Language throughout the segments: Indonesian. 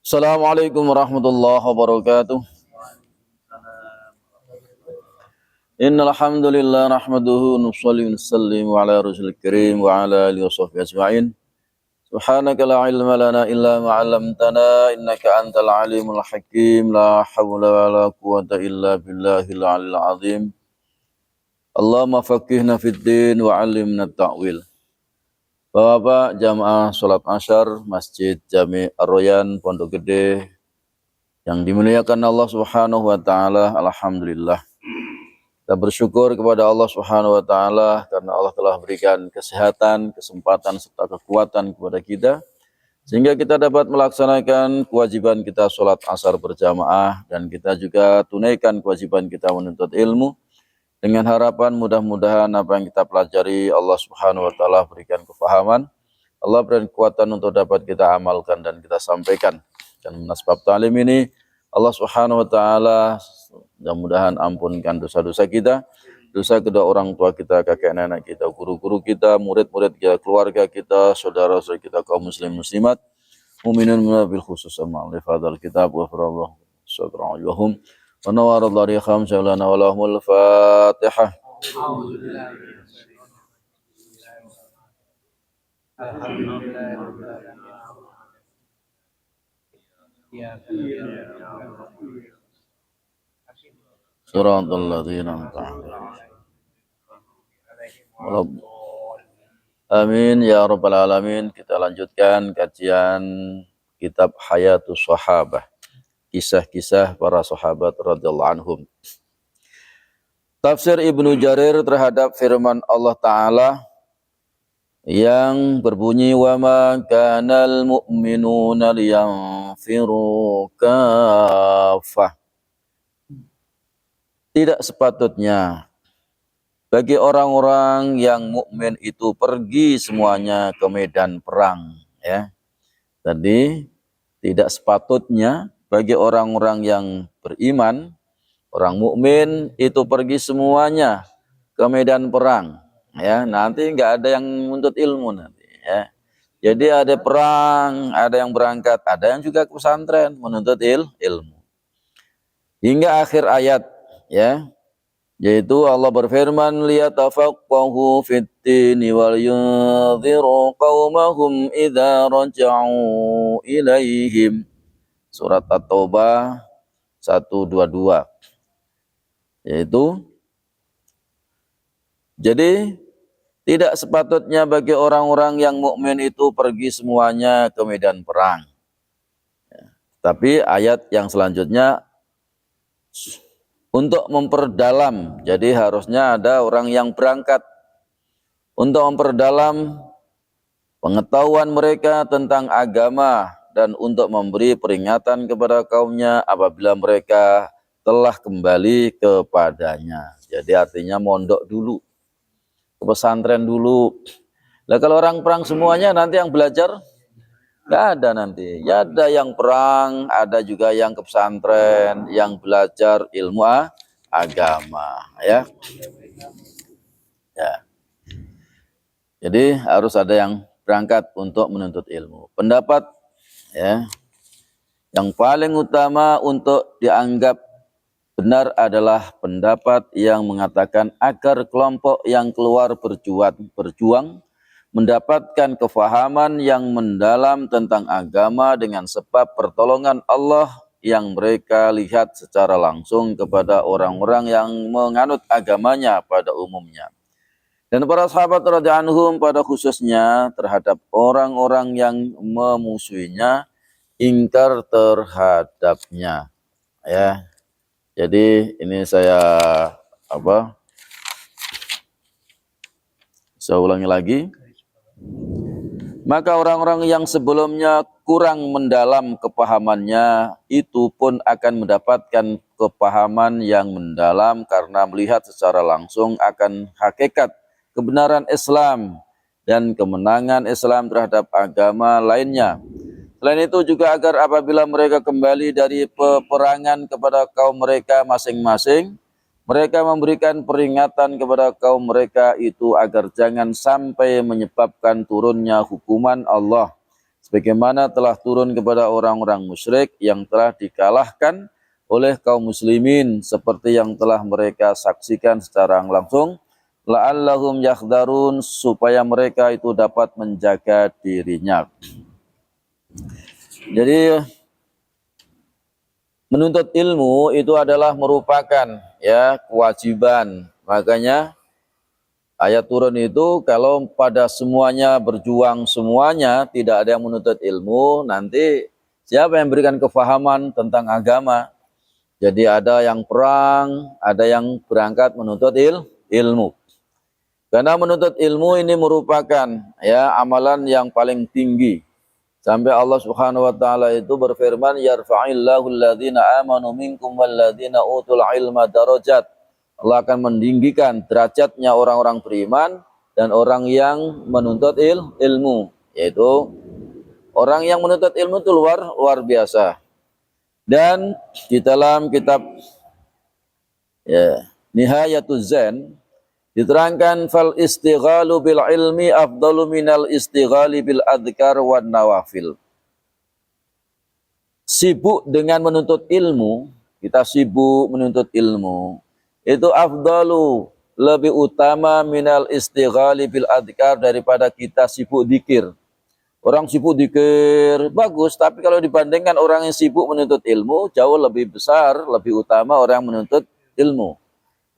Assalamualaikum warahmatullahi wabarakatuh. Innal hamdalillah nahmaduhu nusalli wa nusallimu ala rasulil karim wa ala alihi washabbihi ajma'in. Subhanaka la ilma lana illa ma 'allamtana innaka antal alimul hakim. La haula wa la quwwata illa billahil aliyil azim. Allahumma faqihna fid din wa 'allimna ta'wil. Bapak-bapak jamaah salat Asyar Masjid Jami Ar-Royan Pondok Gede yang dimuliakan Allah Subhanahu wa taala, alhamdulillah. Kita bersyukur kepada Allah Subhanahu wa taala karena Allah telah berikan kesehatan, kesempatan serta kekuatan kepada kita sehingga kita dapat melaksanakan kewajiban kita salat Asar berjamaah dan kita juga tunaikan kewajiban kita menuntut ilmu. Dengan harapan mudah-mudahan apa yang kita pelajari Allah Subhanahu wa taala berikan kefahaman, Allah berikan kekuatan untuk dapat kita amalkan dan kita sampaikan. Dan sebab ta'lim ini Allah Subhanahu wa taala mudah-mudahan ampunkan dosa-dosa kita, dosa kedua orang tua kita, kakek nenek kita, guru-guru kita, murid-murid kita, keluarga kita, saudara-saudara kita kaum muslim muslimat, mukminin bil khusus amma li fadal kitab wa farallahu sadra'ahum. ونور الله ريخام شغلنا ولهم الفاتحة. صراط الذين أنعمت عليهم. Amin ya rabbal alamin. Kita lanjutkan kajian kitab Hayatus Sahabah, kisah-kisah para sahabat radhiyallahu anhum. Tafsir Ibnu Jarir terhadap firman Allah Ta'ala yang berbunyi wa ma kanal mu'minuna liyanfiru kaffah. Tidak sepatutnya bagi orang-orang yang mukmin itu pergi semuanya ke medan perang, ya. Tadi tidak sepatutnya bagi orang-orang yang beriman, orang mukmin itu pergi semuanya ke medan perang, ya. Nanti nggak ada yang menuntut ilmu nanti, ya. Jadi ada perang, ada yang berangkat, ada yang juga ke pesantren menuntut ilmu. Hingga akhir ayat, ya. Yaitu Allah berfirman liyatafaqahu fit-tini wal yunziru qaumahum idza raja'u ilaihim. Surat At-Taubah 122. Yaitu jadi tidak sepatutnya bagi orang-orang yang mukmin itu pergi semuanya ke medan perang. Tapi ayat yang selanjutnya untuk memperdalam, jadi harusnya ada orang yang berangkat untuk memperdalam pengetahuan mereka tentang agama dan untuk memberi peringatan kepada kaumnya apabila mereka telah kembali kepadanya. Jadi artinya mondok dulu, ke pesantren dulu. Lah kalau orang perang semuanya nanti yang belajar nggak ada nanti. Ya ada yang perang, ada juga yang ke pesantren, yang belajar ilmu agama, ya. Ya. Jadi harus ada yang berangkat untuk menuntut ilmu. Pendapat, ya, yang paling utama untuk dianggap benar adalah pendapat yang mengatakan agar kelompok yang keluar berjuang mendapatkan kefahaman yang mendalam tentang agama dengan sebab pertolongan Allah yang mereka lihat secara langsung kepada orang-orang yang menganut agamanya pada umumnya. Dan para sahabat radhiyallahu anhum pada khususnya terhadap orang-orang yang memusuhinya, ingkar terhadapnya, ya. Jadi ini saya ulangi lagi. Maka orang-orang yang sebelumnya kurang mendalam kepahamannya itu pun akan mendapatkan kepahaman yang mendalam karena melihat secara langsung akan hakikat kebenaran Islam dan kemenangan Islam terhadap agama lainnya. Selain itu juga agar apabila mereka kembali dari peperangan kepada kaum mereka masing-masing, Mereka memberikan peringatan kepada kaum mereka itu agar jangan sampai menyebabkan turunnya hukuman Allah, sebagaimana telah turun kepada orang-orang musyrik yang telah dikalahkan oleh kaum muslimin, seperti yang telah mereka saksikan secara langsung, la'allahum yakhdarun, supaya mereka itu dapat menjaga dirinya. Jadi menuntut ilmu itu adalah merupakan kewajiban. Makanya ayat turun itu kalau pada semuanya berjuang semuanya, tidak ada yang menuntut ilmu, nanti siapa yang berikan kefahaman tentang agama? Jadi ada yang perang, ada yang berangkat menuntut ilmu. Karena menuntut ilmu ini merupakan amalan yang paling tinggi. Sampai Allah Subhanahu wa taala itu berfirman, yarfa'illahu alladhina amanu minkum walladhina utul ilma darajat. Allah akan meninggikan derajatnya orang-orang beriman dan orang yang menuntut ilmu, yaitu orang yang menuntut ilmu itu luar biasa. Dan di dalam kitab Nihayatuz Zen diterangkan, fal istighalu bil ilmi afdalu minal istighali bil adhkar wan nawafil. Sibuk dengan menuntut ilmu, kita sibuk menuntut ilmu, itu afdalu, lebih utama minal istighali bil adhkar, daripada kita sibuk dzikir. Orang sibuk dzikir bagus, tapi kalau dibandingkan orang yang sibuk menuntut ilmu, jauh lebih besar, lebih utama orang yang menuntut ilmu.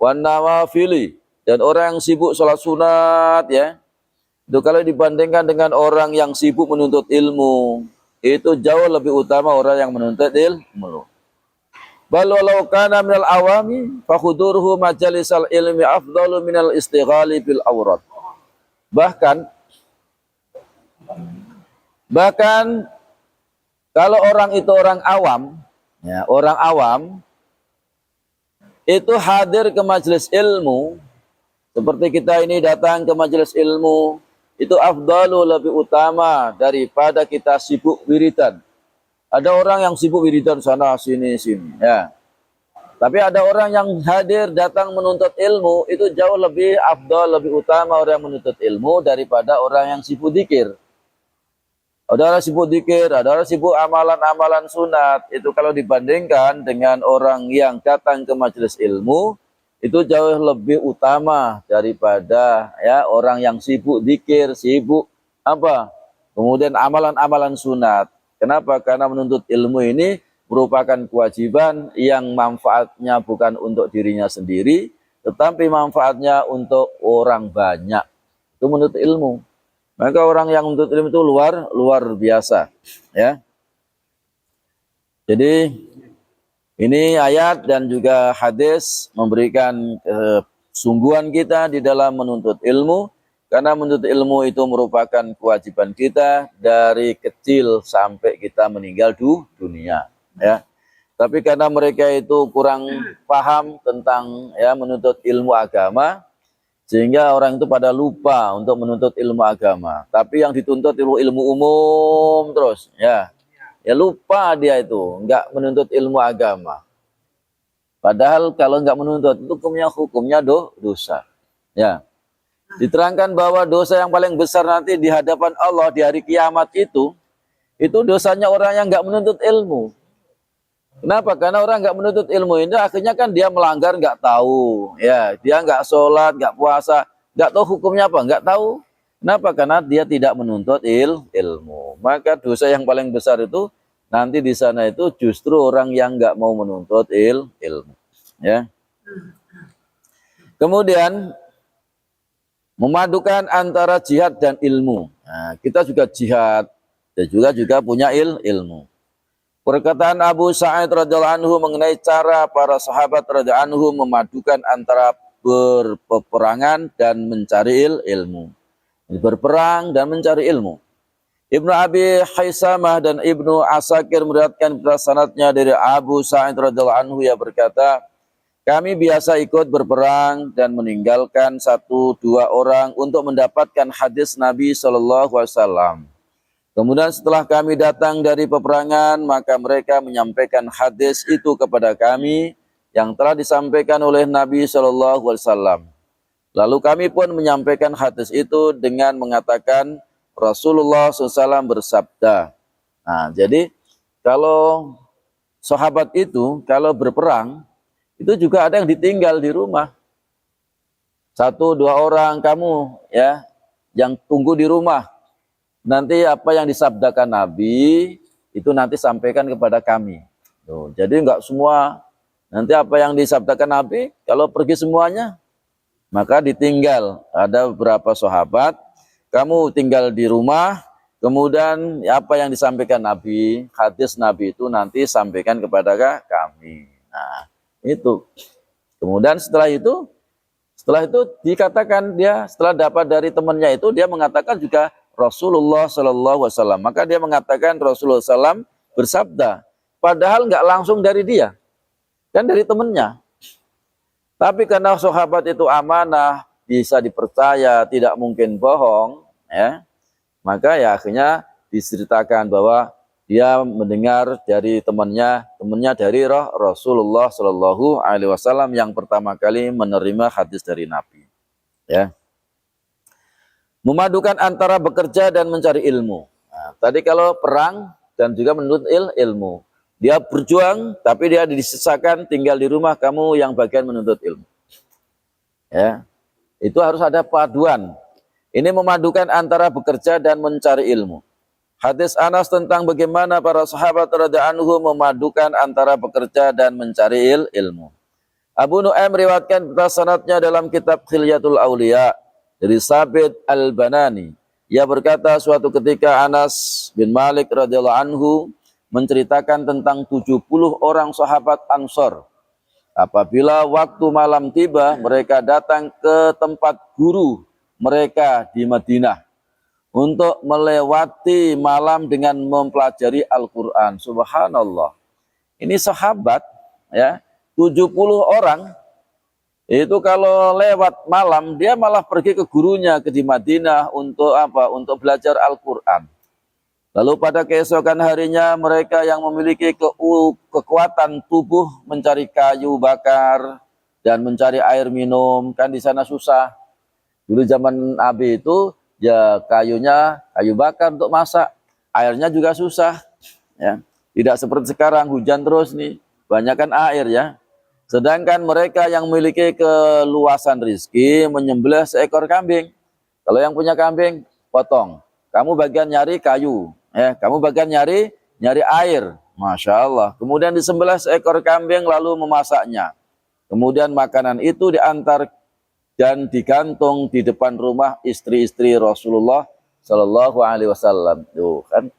Wan nawafili, dan orang yang sibuk sholat sunat itu kalau dibandingkan dengan orang yang sibuk menuntut ilmu, itu jauh lebih utama orang yang menuntut ilmu. Bal walau kana minal awami fakhudurhu majalisal ilmi afdalu minal istighali bil awrat. Bahkan kalau orang itu orang awam itu hadir ke majelis ilmu, seperti kita ini datang ke majelis ilmu, itu afdalu, lebih utama daripada kita sibuk wiridan. Ada orang yang sibuk wiridan sana sini Tapi ada orang yang hadir datang menuntut ilmu, itu jauh lebih afdal, lebih utama orang yang menuntut ilmu daripada orang yang sibuk dzikir. Ada orang sibuk dzikir, ada orang sibuk amalan-amalan sunat. Itu kalau dibandingkan dengan orang yang datang ke majelis ilmu, itu jauh lebih utama daripada orang yang sibuk dzikir, sibuk kemudian amalan-amalan sunat. Kenapa? Karena menuntut ilmu ini merupakan kewajiban yang manfaatnya bukan untuk dirinya sendiri, tetapi manfaatnya untuk orang banyak. Itu menuntut ilmu. Maka orang yang menuntut ilmu itu luar biasa, Jadi ini ayat dan juga hadis memberikan sungguhan kita di dalam menuntut ilmu, karena menuntut ilmu itu merupakan kewajiban kita dari kecil sampai kita meninggal dunia. Tapi karena mereka itu kurang paham tentang menuntut ilmu agama, sehingga orang itu pada lupa untuk menuntut ilmu agama. Tapi yang dituntut ilmu umum terus, lupa dia itu, enggak menuntut ilmu agama. Padahal kalau enggak menuntut itu hukumnya dosa. Diterangkan bahwa dosa yang paling besar nanti di hadapan Allah di hari kiamat itu dosanya orang yang enggak menuntut ilmu. Kenapa? Karena orang enggak menuntut ilmu ini akhirnya kan dia melanggar, enggak tahu. Dia enggak sholat, enggak puasa, enggak tahu hukumnya apa, enggak tahu. Kenapa? Karena dia tidak menuntut ilmu. Maka dosa yang paling besar itu nanti di sana itu justru orang yang enggak mau menuntut ilmu. Kemudian memadukan antara jihad dan ilmu. Nah, kita juga jihad dan juga punya ilmu. Perkataan Abu Sa'id radhiyallahu anhu mengenai cara para sahabat radhiyallahu anhu memadukan antara berpeperangan dan mencari ilmu. Berperang dan mencari ilmu. Ibnu Abi Haisamah dan Ibnu Asakir meriwayatkan sanadnya dari Abu Sa'id radhiyallahu anhu yang berkata, kami biasa ikut berperang dan meninggalkan 1-2 orang untuk mendapatkan hadis Nabi SAW. Kemudian setelah kami datang dari peperangan, maka mereka menyampaikan hadis itu kepada kami yang telah disampaikan oleh Nabi SAW. Lalu kami pun menyampaikan hadis itu dengan mengatakan Rasulullah SAW bersabda. Nah, jadi kalau sahabat itu kalau berperang, itu juga ada yang ditinggal di rumah. 1-2 orang kamu ya yang tunggu di rumah. Nanti apa yang disabdakan Nabi itu nanti sampaikan kepada kami. Tuh, jadi enggak semua nanti apa yang disabdakan Nabi kalau pergi semuanya maka ditinggal. Ada beberapa sahabat kamu tinggal di rumah, kemudian apa yang disampaikan Nabi, hadis Nabi itu nanti sampaikan kepada kami. Nah, itu. Kemudian setelah itu dikatakan dia setelah dapat dari temannya itu dia mengatakan juga Rasulullah SAW. Maka dia mengatakan Rasulullah SAW bersabda. Padahal nggak langsung dari dia, kan dari temannya. Tapi karena sahabat itu amanah, bisa dipercaya, tidak mungkin bohong, ya. Maka ya akhirnya diceritakan bahwa dia mendengar dari temannya dari Rasulullah Shallallahu Alaihi Wasallam yang pertama kali menerima hadis dari Nabi. Ya, memadukan antara bekerja dan mencari ilmu. Nah, tadi kalau perang dan juga menuntut ilmu, dia berjuang tapi dia disisakan tinggal di rumah kamu yang bagian menuntut ilmu. Ya, itu harus ada paduan. Ini memadukan antara bekerja dan mencari ilmu. Hadis Anas tentang bagaimana para sahabat radhiyallahu anhum memadukan antara bekerja dan mencari ilmu. Abu Nu'aim meriwayatkan sanadnya dalam kitab Khilyatul Auliya dari Sabit Al-Banani. Ia berkata suatu ketika Anas bin Malik radhiyallahu anhu menceritakan tentang 70 orang sahabat Ansor. Apabila waktu malam tiba, mereka datang ke tempat guru mereka di Madinah untuk melewati malam dengan mempelajari Al-Quran. Subhanallah. Ini sahabat, ya, 70 orang, itu kalau lewat malam, dia malah pergi ke gurunya di Madinah untuk apa? Untuk belajar Al-Quran. Lalu pada keesokan harinya, mereka yang memiliki kekuatan tubuh mencari kayu bakar dan mencari air minum, kan di sana susah. Dulu zaman Nabi itu, ya kayunya kayu bakar untuk masak, airnya juga susah, ya. Tidak seperti sekarang hujan terus nih, banyakkan air ya. Sedangkan mereka yang memiliki keluasan rizki menyembelih seekor kambing. Kalau yang punya kambing, potong. Kamu bagian nyari kayu, ya. Kamu bagian nyari air, masya Allah. Kemudian disembelih seekor kambing lalu memasaknya. Kemudian makanan itu diantar dan digantung di depan rumah istri-istri Rasulullah Shallallahu Alaihi Wasallam. Tuh kan.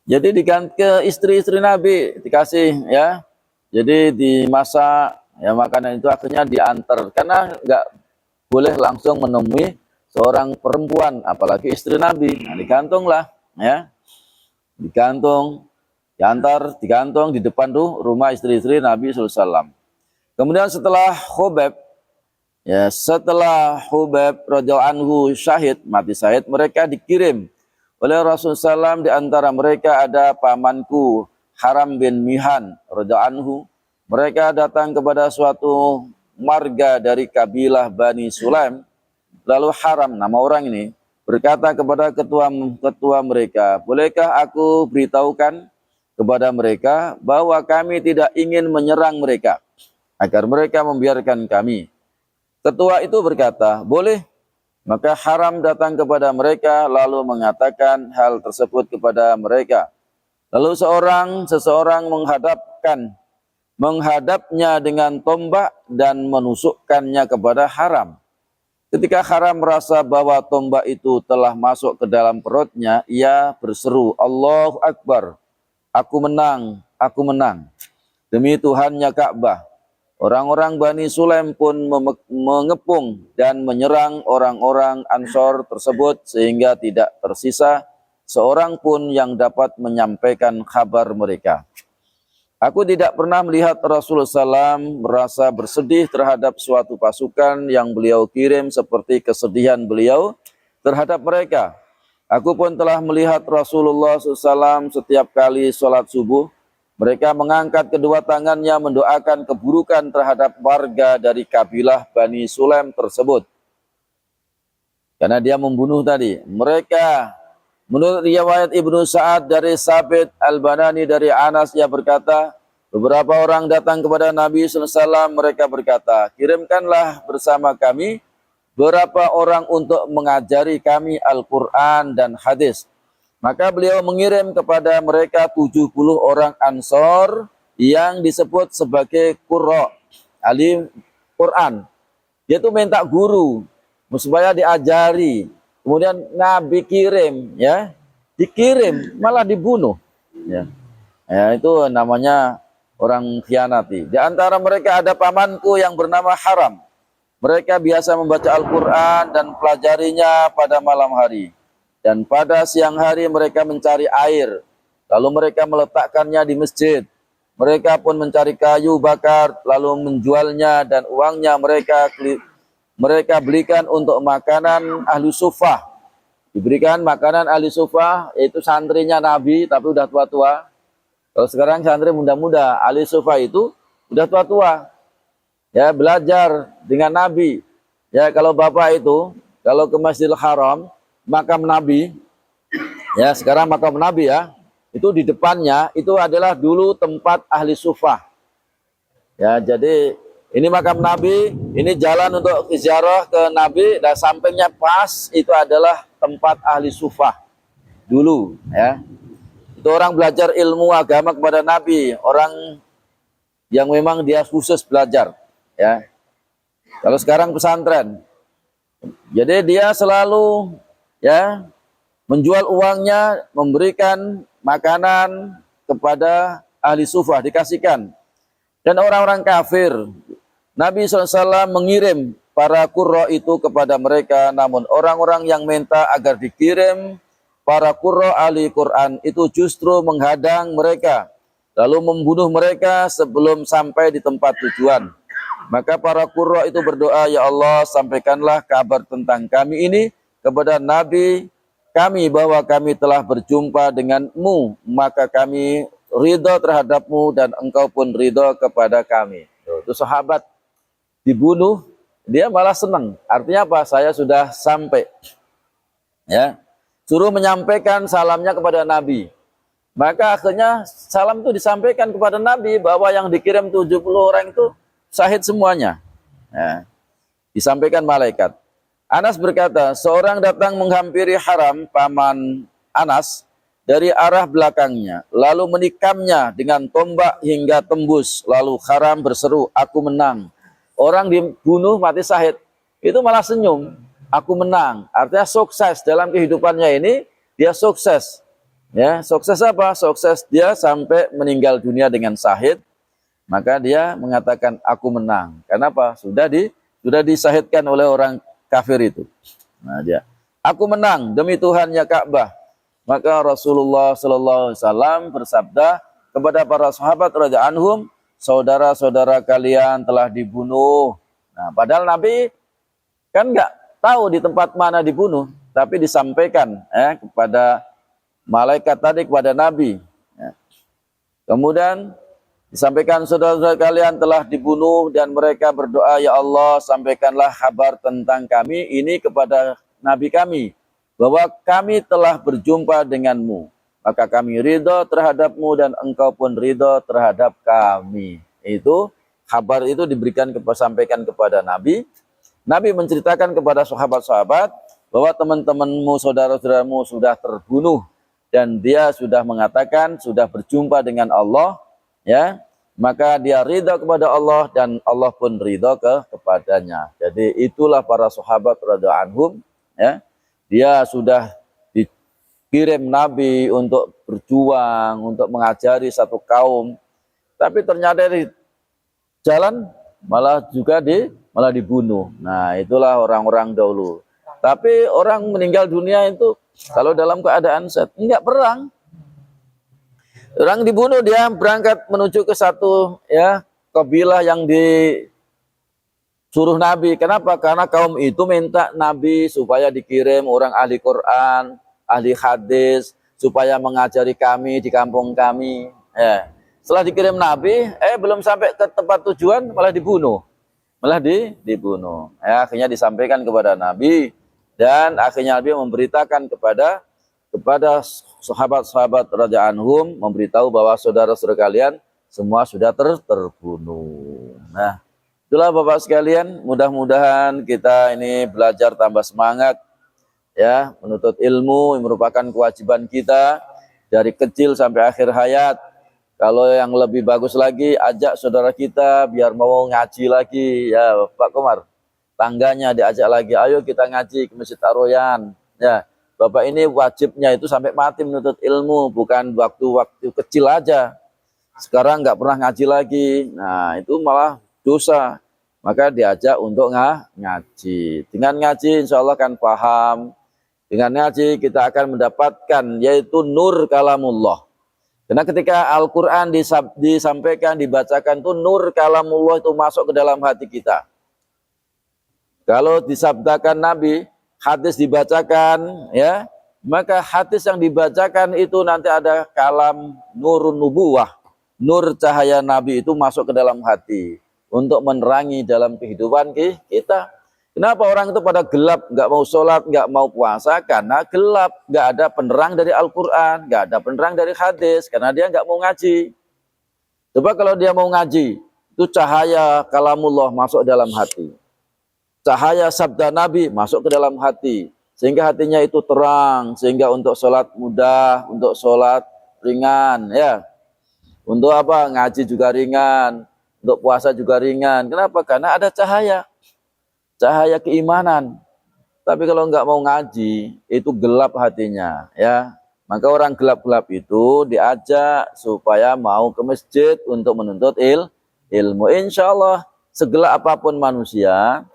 Jadi diganti ke istri-istri Nabi dikasih ya. Jadi dimasak ya makanan itu akhirnya diantar karena nggak boleh langsung menemui seorang perempuan apalagi istri Nabi. Nah, digantunglah ya. Digantung di depan rumah istri-istri Nabi Sallallahu Alaihi Wasallam. Kemudian setelah Hubaib radhiyallahu anhu mati syahid, mereka dikirim oleh Rasulullah SAW. Di antara mereka ada pamanku Haram bin Mihan radhiyallahu anhu. Mereka datang kepada suatu marga dari kabilah Bani Sulaim. Lalu Haram, nama orang ini, berkata kepada ketua mereka, bolehkah aku beritahukan kepada mereka bahwa kami tidak ingin menyerang mereka, agar mereka membiarkan kami. Ketua itu berkata, boleh. Maka Haram datang kepada mereka lalu mengatakan hal tersebut kepada mereka. Lalu seseorang menghadapnya dengan tombak dan menusukkannya kepada Haram. Ketika Haram merasa bahwa tombak itu telah masuk ke dalam perutnya, ia berseru, Allahu Akbar, aku menang, aku menang. Demi Tuhannya Ka'bah. Orang-orang Bani Sulaim pun mengepung dan menyerang orang-orang Ansor tersebut sehingga tidak tersisa seorang pun yang dapat menyampaikan kabar mereka. Aku tidak pernah melihat Rasulullah SAW merasa bersedih terhadap suatu pasukan yang beliau kirim seperti kesedihan beliau terhadap mereka. Aku pun telah melihat Rasulullah SAW setiap kali sholat subuh, Mereka mengangkat kedua tangannya mendoakan keburukan terhadap warga dari kabilah Bani Sulaim tersebut. Karena dia membunuh tadi. Mereka, menurut riwayat Ibnu Sa'ad dari Sabit Al-Banani dari Anas, ia berkata, beberapa orang datang kepada Nabi SAW, mereka berkata, kirimkanlah bersama kami beberapa orang untuk mengajari kami Al-Quran dan hadis. Maka beliau mengirim kepada mereka 70 orang Ansor yang disebut sebagai Qurra, ahli Quran. Dia itu minta guru supaya diajari. Kemudian Nabi kirim, ya, dikirim malah dibunuh. Ya, ya itu namanya orang khianati. Di antara mereka ada pamanku yang bernama Haram. Mereka biasa membaca Al-Quran dan pelajarinya pada malam hari. Dan pada siang hari mereka mencari air. Lalu mereka meletakkannya di masjid. Mereka pun mencari kayu bakar, lalu menjualnya dan uangnya mereka belikan untuk makanan ahli sufah. Diberikan makanan ahli sufah, yaitu santrinya Nabi, tapi udah tua-tua. Kalau sekarang santri muda-muda, ahli sufah itu udah tua-tua. Ya, belajar dengan Nabi. Ya, kalau bapak itu, kalau ke Masjidil Haram, makam Nabi, ya sekarang makam Nabi ya, itu di depannya itu adalah dulu tempat ahli sufah. Ya, jadi ini makam Nabi, ini jalan untuk ziarah ke Nabi, dan sampingnya pas itu adalah tempat ahli sufah dulu. Ya, itu orang belajar ilmu agama kepada Nabi, orang yang memang dia khusus belajar. Ya, kalau sekarang pesantren, jadi dia selalu ya menjual uangnya, memberikan makanan kepada ahli sufah, dikasihkan. Dan orang-orang kafir, Nabi SAW mengirim para Qurra itu kepada mereka, namun orang-orang yang minta agar dikirim para Qurra ahli Quran itu justru menghadang mereka, lalu membunuh mereka sebelum sampai di tempat tujuan. Maka para Qurra itu berdoa, ya Allah, sampaikanlah kabar tentang kami ini kepada Nabi kami bahwa kami telah berjumpa denganmu, maka kami ridho terhadapmu dan engkau pun ridho kepada kami. Itu sahabat dibunuh, dia malah senang. Artinya apa? Saya sudah sampai. Ya, suruh menyampaikan salamnya kepada Nabi. Maka akhirnya salam itu disampaikan kepada Nabi bahwa yang dikirim 70 orang itu syahid semuanya. Ya, disampaikan malaikat. Anas berkata, seorang datang menghampiri Haram, paman Anas, dari arah belakangnya, lalu menikamnya dengan tombak hingga tembus. Lalu Haram berseru, aku menang. Orang dibunuh mati syahid, itu malah senyum, aku menang. Artinya sukses dalam kehidupannya ini, dia sukses. Ya, sukses apa? Sukses dia sampai meninggal dunia dengan syahid. Maka dia mengatakan, aku menang. Kenapa? Sudah disahidkan oleh orang kafir itu. Nah, dia, aku menang demi Tuhannya Ka'bah. Maka Rasulullah sallallahu alaihi wasallam bersabda kepada para sahabat radhiyallahu anhum, saudara-saudara kalian telah dibunuh. Nah, padahal Nabi kan nggak tahu di tempat mana dibunuh, tapi disampaikan kepada malaikat tadi, kepada Nabi. Ya. Kemudian disampaikan, saudara-saudara kalian telah dibunuh, dan mereka berdoa, ya Allah, sampaikanlah kabar tentang kami ini kepada Nabi kami, bahwa kami telah berjumpa denganmu. Maka kami ridho terhadapmu dan engkau pun ridho terhadap kami. Itu kabar itu diberikan sampaikan kepada Nabi. Nabi menceritakan kepada sahabat-sahabat bahwa teman-temanmu, saudara-saudaramu sudah terbunuh, dan dia sudah mengatakan sudah berjumpa dengan Allah. Ya, maka dia ridha kepada Allah dan Allah pun ridha kepadanya. Jadi itulah para sahabat radhiyallahu anhum. Ya, dia sudah dikirim Nabi untuk berjuang, untuk mengajari satu kaum, tapi ternyata di jalan malah dibunuh. Nah, itulah orang-orang dahulu. Tapi orang meninggal dunia itu kalau dalam keadaan sehat, enggak perang. Orang dibunuh, dia berangkat menuju ke satu kabilah yang disuruh Nabi. Kenapa? Karena kaum itu minta Nabi supaya dikirim orang ahli Quran, ahli hadis, supaya mengajari kami di kampung kami. Ya. Setelah dikirim Nabi, belum sampai ke tempat tujuan malah dibunuh. Malah dibunuh. Ya, akhirnya disampaikan kepada Nabi dan akhirnya Nabi memberitakan kepada sahabat-sahabat radhiyallahu anhum, memberitahu bahwa saudara-saudara kalian semua sudah terbunuh. Nah, itulah Bapak sekalian, mudah-mudahan kita ini belajar tambah semangat ya, menuntut ilmu yang merupakan kewajiban kita dari kecil sampai akhir hayat. Kalau yang lebih bagus lagi, ajak saudara kita biar mau ngaji lagi ya Pak Komar. Tangganya diajak lagi, ayo kita ngaji ke Masjid Ar-Royan. Ya, Bapak ini wajibnya itu sampai mati menuntut ilmu, bukan waktu-waktu kecil aja. Sekarang nggak pernah ngaji lagi, nah itu malah dosa. Maka diajak untuk ngaji. Dengan ngaji insya Allah akan paham. Dengan ngaji kita akan mendapatkan yaitu nur kalamullah. Karena ketika Al-Quran disampaikan, dibacakan itu nur kalamullah itu masuk ke dalam hati kita. Kalau disabdakan Nabi, hadis dibacakan ya, maka hadis yang dibacakan itu nanti ada kalam nurun nubuwah. Nur cahaya Nabi itu masuk ke dalam hati untuk menerangi dalam kehidupan kita. Kenapa orang itu pada gelap, nggak mau sholat, nggak mau puasa? Karena gelap, nggak ada penerang dari Al-Quran, nggak ada penerang dari hadis, karena dia nggak mau ngaji. Coba kalau dia mau ngaji, itu cahaya kalamullah masuk dalam hati. Cahaya sabda Nabi masuk ke dalam hati, sehingga hatinya itu terang, sehingga untuk sholat mudah, untuk sholat ringan, ya. Untuk apa? Ngaji juga ringan, untuk puasa juga ringan. Kenapa? Karena ada cahaya keimanan. Tapi kalau nggak mau ngaji, itu gelap hatinya, ya. Maka orang gelap-gelap itu diajak supaya mau ke masjid untuk menuntut ilmu. Insya Allah, segelap apapun manusia,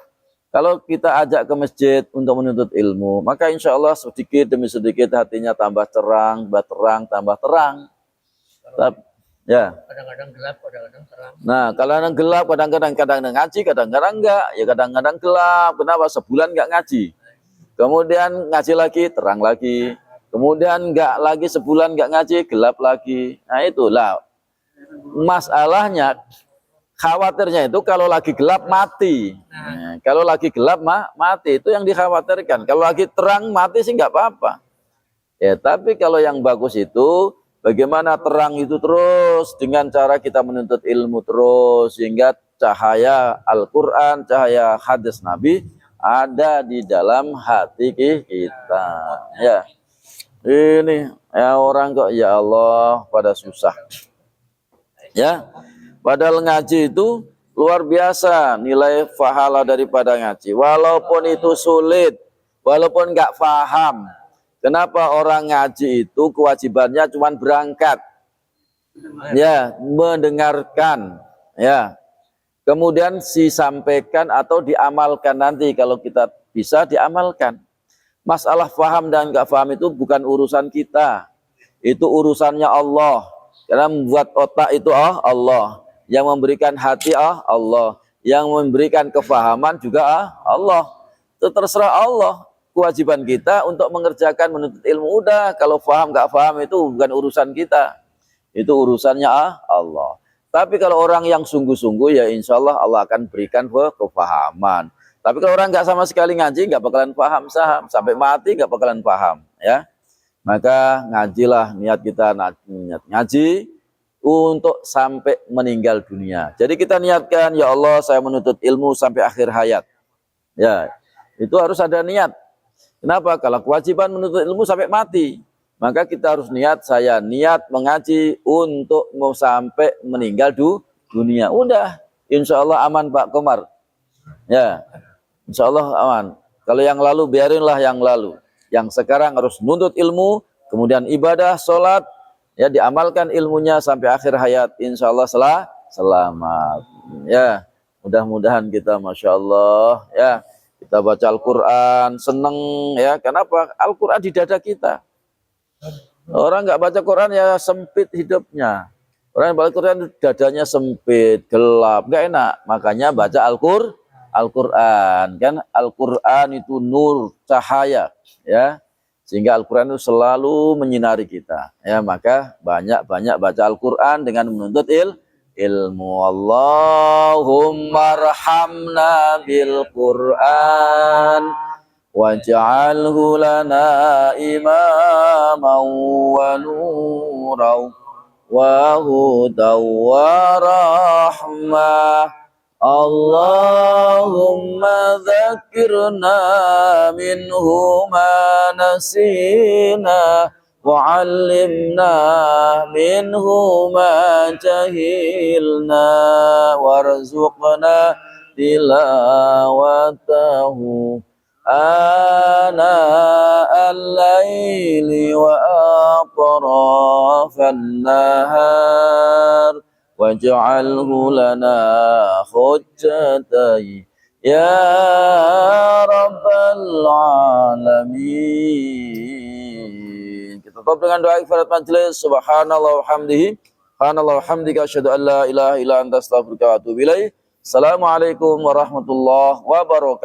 kalau kita ajak ke masjid untuk menuntut ilmu, maka insya Allah sedikit demi sedikit hatinya tambah terang, tambah terang. Ya. Kadang-kadang gelap, kadang-kadang terang. Nah, kadang-kadang gelap, kadang-kadang ngaji, kadang-kadang enggak. Ya kadang-kadang gelap. Kenapa? Sebulan enggak ngaji. Kemudian ngaji lagi, terang lagi. Kemudian enggak lagi sebulan enggak ngaji, gelap lagi. Nah, itulah masalahnya. Khawatirnya itu kalau lagi gelap mati. Nah, kalau lagi gelap mati, itu yang dikhawatirkan. Kalau lagi terang mati sih enggak apa-apa. Ya, tapi kalau yang bagus itu bagaimana terang itu terus dengan cara kita menuntut ilmu terus sehingga cahaya Al-Quran, cahaya hadis Nabi ada di dalam hati kita. Ya, ini ya orang kok ya Allah pada susah. Ya, padahal ngaji itu luar biasa nilai pahala daripada ngaji. Walaupun itu sulit, walaupun nggak paham. Kenapa orang ngaji itu kewajibannya cuma berangkat, ya, mendengarkan, ya, kemudian disampaikan atau diamalkan nanti kalau kita bisa diamalkan. Masalah paham dan nggak paham itu bukan urusan kita, itu urusannya Allah. Karena membuat otak itu Allah, yang memberikan hati Allah, yang memberikan kefahaman juga Allah. Itu terserah Allah. Kewajiban kita untuk mengerjakan menuntut ilmu udah. Kalau paham nggak paham itu bukan urusan kita, itu urusannya Allah. Tapi kalau orang yang sungguh-sungguh ya insya Allah Allah akan berikan kefahaman. Tapi kalau orang nggak sama sekali ngaji nggak bakalan paham sampai mati nggak bakalan paham, ya. Maka ngajilah, niat kita niat ngaji untuk sampai meninggal dunia. Jadi kita niatkan ya Allah saya menuntut ilmu sampai akhir hayat, ya. Itu harus ada niat. Kenapa? Kalau kewajiban menuntut ilmu sampai mati, maka kita harus niat, saya niat mengaji untuk mau sampai meninggal dunia. Udah, insya Allah aman Pak Komar. Ya, insya Allah aman. Kalau yang lalu biarinlah yang lalu. Yang sekarang harus menuntut ilmu, kemudian ibadah, sholat, ya diamalkan ilmunya sampai akhir hayat. Insya Allah selamat. Ya, mudah-mudahan kita, masya Allah, ya. Kita baca Al-Quran, seneng ya. Kenapa? Al-Quran di dada kita. Orang nggak baca Quran ya sempit hidupnya. Orang yang baca Quran dadanya sempit, gelap, nggak enak. Makanya baca Al-Quran. Kan Al-Quran itu nur, cahaya. Ya. Sehingga Al-Quran itu selalu menyinari kita. Ya, maka banyak-banyak baca Al-Quran dengan menuntut ilmu. Allahumma arhamna bil Quran waj'alhu lana imaman wa nuran wa hudan wa rahmah. Allahumma dzakirna minhu ma nasina wa 'allimna minhu ma jahilna warzuqna tilawatahu ana al-laili wa atrafan nahar waj'alhu lana hujjatan ya rabbal alamin. Kita tutup dengan doa ibadat majelis. Subhanallah wa hamdihi, subhanallah wa hamdika, asyhadu an la ilaha illa anta, astaghfiruka wa atubu ilaik. Assalamualaikum warahmatullahi wabarakatuh.